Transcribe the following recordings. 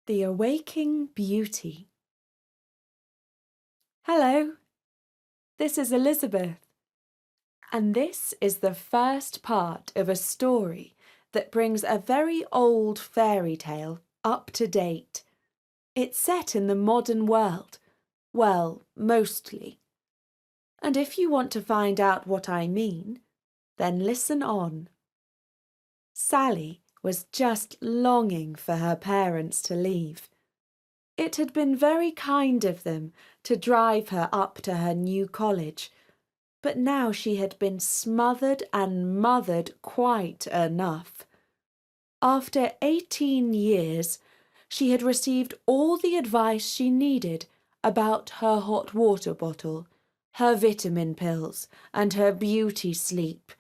The Awaking Beauty. Hello, this is Elizabeth, and this is the first part of a story that brings a very old fairy tale up to date. It's set in the modern world, well, mostly. And if you want to find out what I mean, then listen on. Sally was just longing for her parents to leave. It had been very kind of them to drive her up to her new college, but now she had been smothered and mothered quite enough. After 18 years, she had received all the advice she needed about her hot water bottle, her vitamin pills, and her beauty sleep.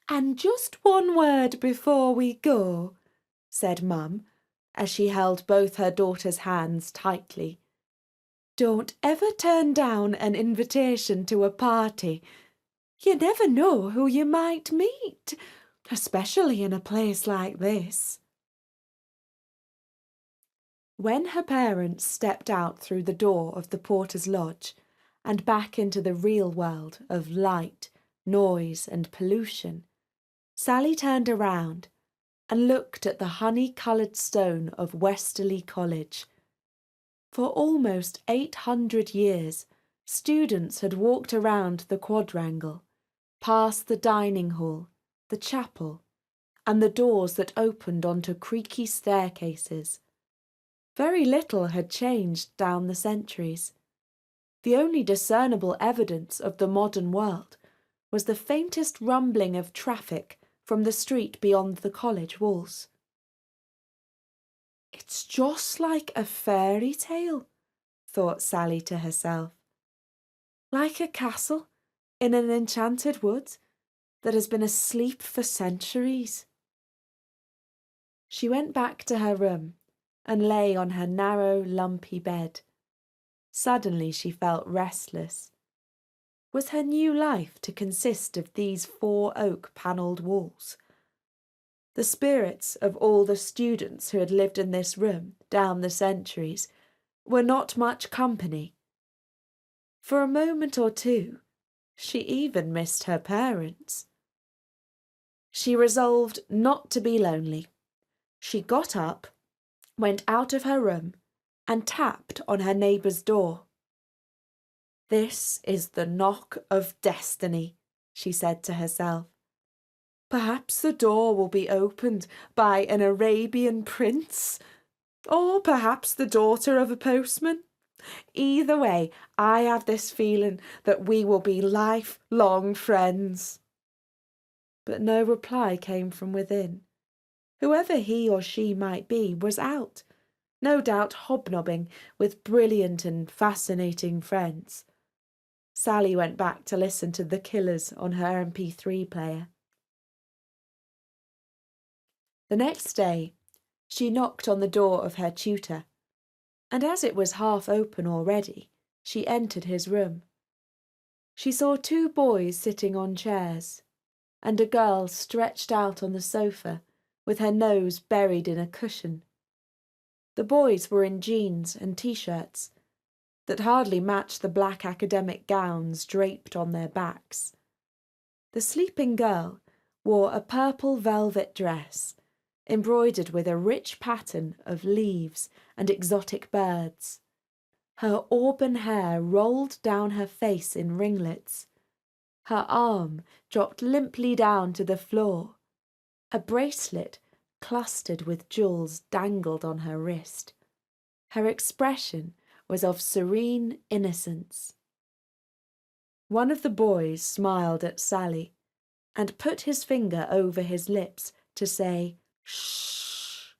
"And just one word before we go," said Mum, as she held both her daughter's hands tightly. "Don't ever turn down an invitation to a party. You never know who you might meet, especially in a place like this." When her parents stepped out through the door of the porter's lodge and back into the real world of light, noise, and pollution, Sally turned around and looked at the honey-coloured stone of Westerly College. For almost 800 years, students had walked around the quadrangle, past the dining hall, the chapel, and the doors that opened onto creaky staircases. Very little had changed down the centuries. The only discernible evidence of the modern world was the faintest rumbling of traffic from the street beyond the college walls. "It's just like a fairy tale," thought Sally to herself. "Like a castle in an enchanted wood that has been asleep for centuries." She went back to her room and lay on her narrow, lumpy bed. Suddenly she felt restless. Was her new life to consist of these 4 oak-panelled walls? The spirits of all the students who had lived in this room down the centuries were not much company. For a moment or two, she even missed her parents. She resolved not to be lonely. She got up, went out of her room, and tapped on her neighbour's door. "This is the knock of destiny," she said to herself. "Perhaps the door will be opened by an Arabian prince, or perhaps the daughter of a postman. Either way, I have this feeling that we will be lifelong friends." But no reply came from within. Whoever he or she might be was out, no doubt hobnobbing with brilliant and fascinating friends. Sally went back to listen to The Killers on her MP3 player. The next day, she knocked on the door of her tutor, and as it was half open already, she entered his room. She saw 2 boys sitting on chairs, and a girl stretched out on the sofa with her nose buried in a cushion. The boys were in jeans and t-shirts that hardly matched the black academic gowns draped on their backs. The sleeping girl wore a purple velvet dress, embroidered with a rich pattern of leaves and exotic birds. Her auburn hair rolled down her face in ringlets. Her arm dropped limply down to the floor. A bracelet clustered with jewels dangled on her wrist. Her expression was of serene innocence. One of the boys smiled at Sally and put his finger over his lips to say, "Shh."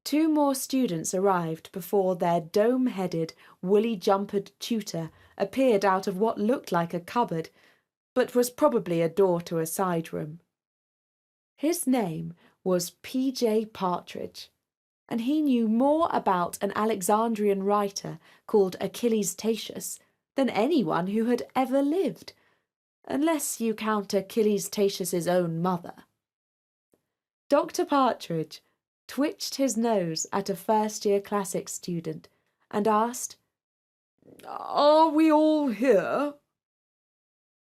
2 more students arrived before their dome-headed, woolly-jumpered tutor appeared out of what looked like a cupboard, but was probably a door to a side room. His name was P.J. Partridge, and he knew more about an Alexandrian writer called Achilles Tatius than anyone who had ever lived, unless you count Achilles Tatius's own mother. Dr. Partridge twitched his nose at a first-year classics student and asked, "Are we all here?"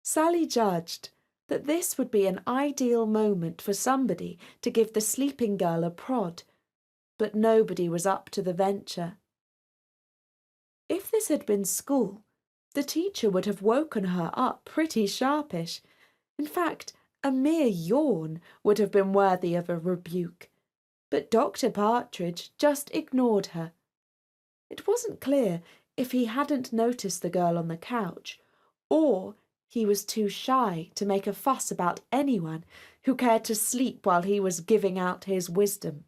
Sally judged that this would be an ideal moment for somebody to give the sleeping girl a prod, but nobody was up to the venture. If this had been school, the teacher would have woken her up pretty sharpish. In fact, a mere yawn would have been worthy of a rebuke, but Dr. Partridge just ignored her. It wasn't clear if he hadn't noticed the girl on the couch, or he was too shy to make a fuss about anyone who cared to sleep while he was giving out his wisdom.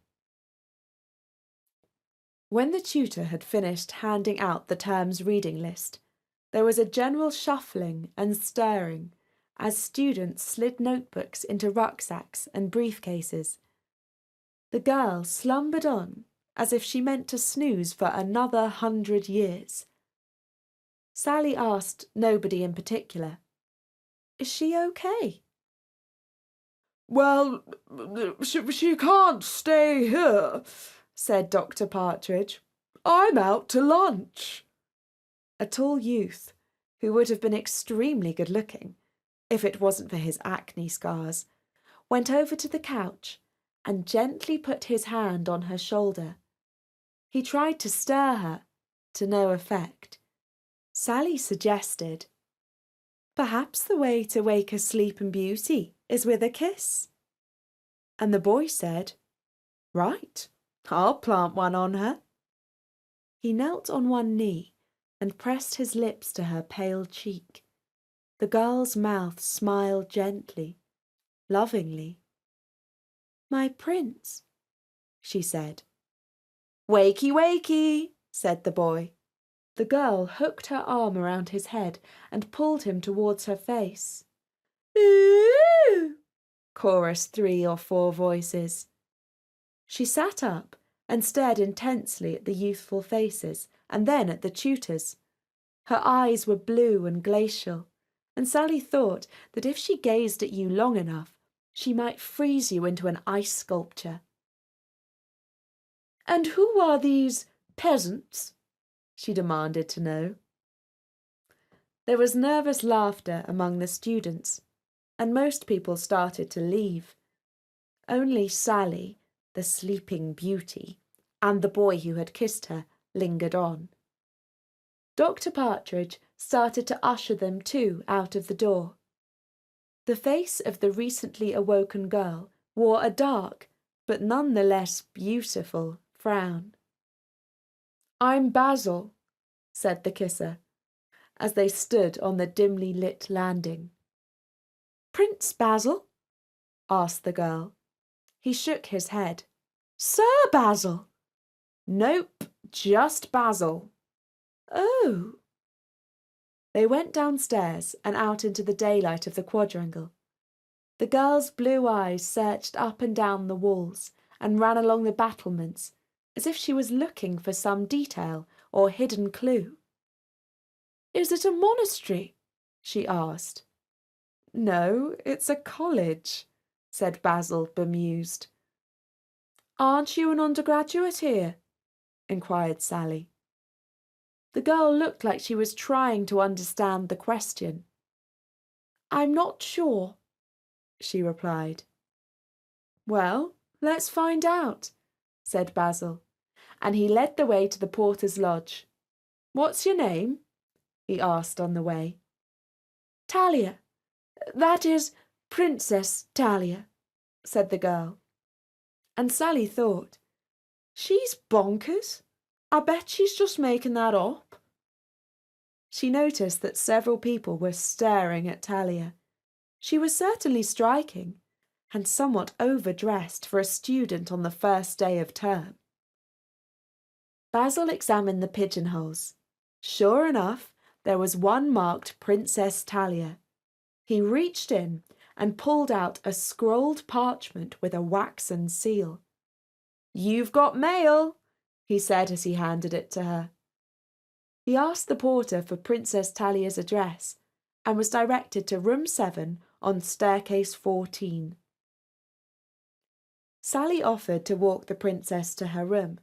When the tutor had finished handing out the term's reading list, there was a general shuffling and stirring as students slid notebooks into rucksacks and briefcases. The girl slumbered on as if she meant to snooze for another 100 years. Sally asked nobody in particular, "Is she okay?" "Well, she can't stay here," said Dr. Partridge. "I'm out to lunch." A tall youth, who would have been extremely good-looking if it wasn't for his acne scars, went over to the couch and gently put his hand on her shoulder. He tried to stir her, to no effect. Sally suggested, "Perhaps the way to wake a Sleeping Beauty is with a kiss." And the boy said, "Right, I'll plant one on her." He knelt on one knee and pressed his lips to her pale cheek. The girl's mouth smiled gently, lovingly. "My prince," she said. "Wakey, wakey," said the boy. The girl hooked her arm around his head and pulled him towards her face. "Ooh!" chorused 3 or 4 voices. She sat up and stared intensely at the youthful faces and then at the tutor's. Her eyes were blue and glacial, and Sally thought that if she gazed at you long enough, she might freeze you into an ice sculpture. "And who are these peasants?" she demanded to know. There was nervous laughter among the students, and most people started to leave. Only Sally, the Sleeping Beauty, and the boy who had kissed her lingered on. Dr. Partridge started to usher them too out of the door. The face of the recently awoken girl wore a dark, but none the less beautiful, frown. "I'm Basil," said the kisser, as they stood on the dimly lit landing. "Prince Basil?" asked the girl. He shook his head. "Sir Basil?" "Nope, just Basil." "Oh." They went downstairs and out into the daylight of the quadrangle. The girl's blue eyes searched up and down the walls and ran along the battlements as if she was looking for some detail or hidden clue. "Is it a monastery?" she asked. "No, it's a college," said Basil, bemused. "Aren't you an undergraduate here?" inquired Sally. The girl looked like she was trying to understand the question. "I'm not sure," she replied. "Well, let's find out," said Basil, and he led the way to the porter's lodge. "What's your name?" he asked on the way. "Talia. That is, Princess Talia," said the girl. And Sally thought, "She's bonkers. I bet she's just making that up." She noticed that several people were staring at Talia. She was certainly striking, and somewhat overdressed for a student on the first day of term. Basil examined the pigeonholes. Sure enough, there was one marked Princess Talia. He reached in and pulled out a scrolled parchment with a waxen seal. "You've got mail," he said as he handed it to her. He asked the porter for Princess Talia's address and was directed to room 7 on staircase 14. Sally offered to walk the princess to her room,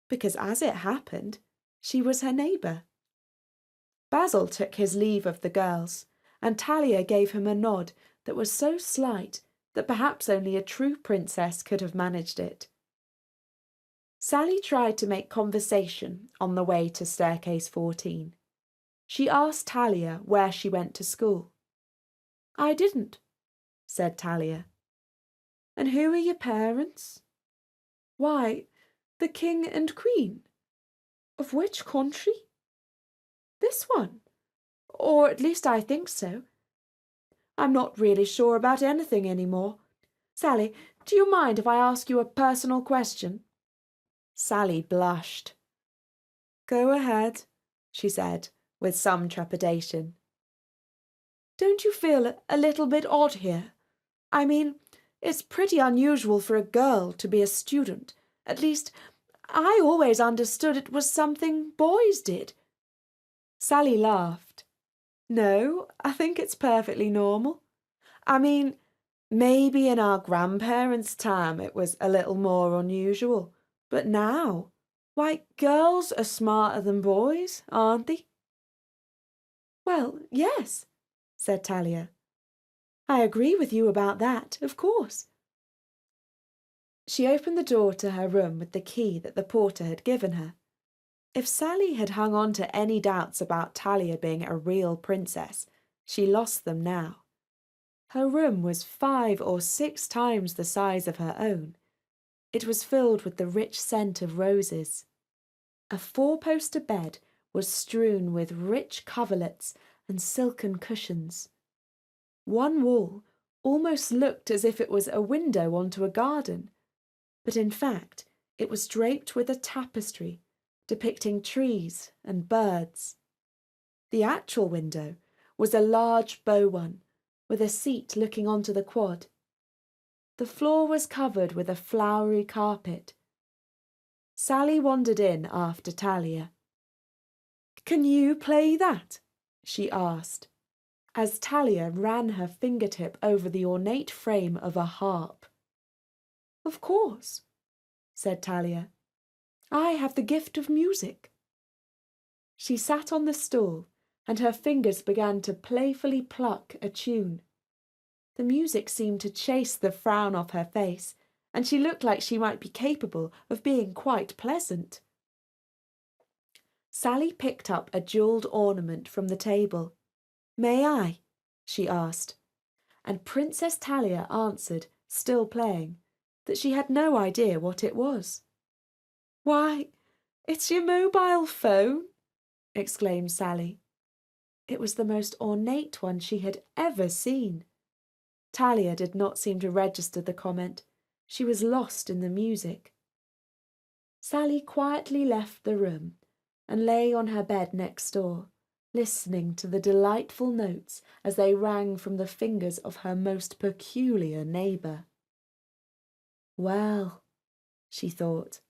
because as it happened, she was her neighbour. Basil took his leave of the girls, and Talia gave him a nod that was so slight that perhaps only a true princess could have managed it. Sally tried to make conversation on the way to staircase 14. She asked Talia where she went to school. "I didn't," said Talia. "And who are your parents?" "Why, the king and queen." "Of which country?" "This one. Or at least I think so. I'm not really sure about anything anymore. Sally, do you mind if I ask you a personal question?" Sally blushed. "Go ahead," she said, with some trepidation. "Don't you feel a little bit odd here? I mean, it's pretty unusual for a girl to be a student. At least, I always understood it was something boys did." Sally laughed. "No, I think it's perfectly normal. I mean, maybe in our grandparents' time it was a little more unusual. But now, why, girls are smarter than boys, aren't they?" "Well, yes," said Talia. "I agree with you about that, of course." She opened the door to her room with the key that the porter had given her. If Sally had hung on to any doubts about Talia being a real princess, she lost them now. Her room was 5 or 6 times the size of her own. It was filled with the rich scent of roses. A 4-poster bed was strewn with rich coverlets and silken cushions. One wall almost looked as if it was a window onto a garden, but in fact it was draped with a tapestry depicting trees and birds. The actual window was a large bow one, with a seat looking onto the quad. The floor was covered with a flowery carpet. Sally wandered in after Talia. "Can you play that?" she asked, as Talia ran her fingertip over the ornate frame of a harp. "Of course," said Talia. "I have the gift of music." She sat on the stool, and her fingers began to playfully pluck a tune. The music seemed to chase the frown off her face, and she looked like she might be capable of being quite pleasant. Sally picked up a jewelled ornament from the table. "May I?" she asked, and Princess Talia answered, still playing, that she had no idea what it was. "Why, it's your mobile phone!" exclaimed Sally. It was the most ornate one she had ever seen. Talia did not seem to register the comment. She was lost in the music. Sally quietly left the room and lay on her bed next door, listening to the delightful notes as they rang from the fingers of her most peculiar neighbour. "Well," she thought,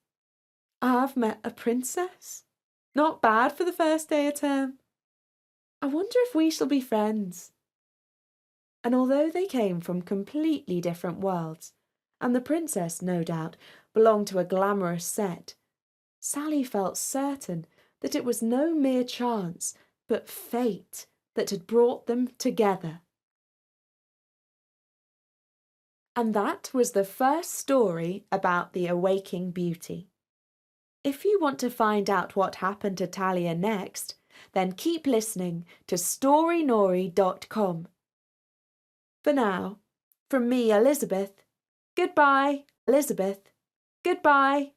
"I've met a princess. Not bad for the first day of term. I wonder if we shall be friends." And although they came from completely different worlds, and the princess, no doubt, belonged to a glamorous set, Sally felt certain that it was no mere chance, but fate that had brought them together. And that was the first story about the Awaking Beauty. If you want to find out what happened to Talia next, then keep listening to Storynory.com. For now, from me, Elizabeth, goodbye, Elizabeth, goodbye.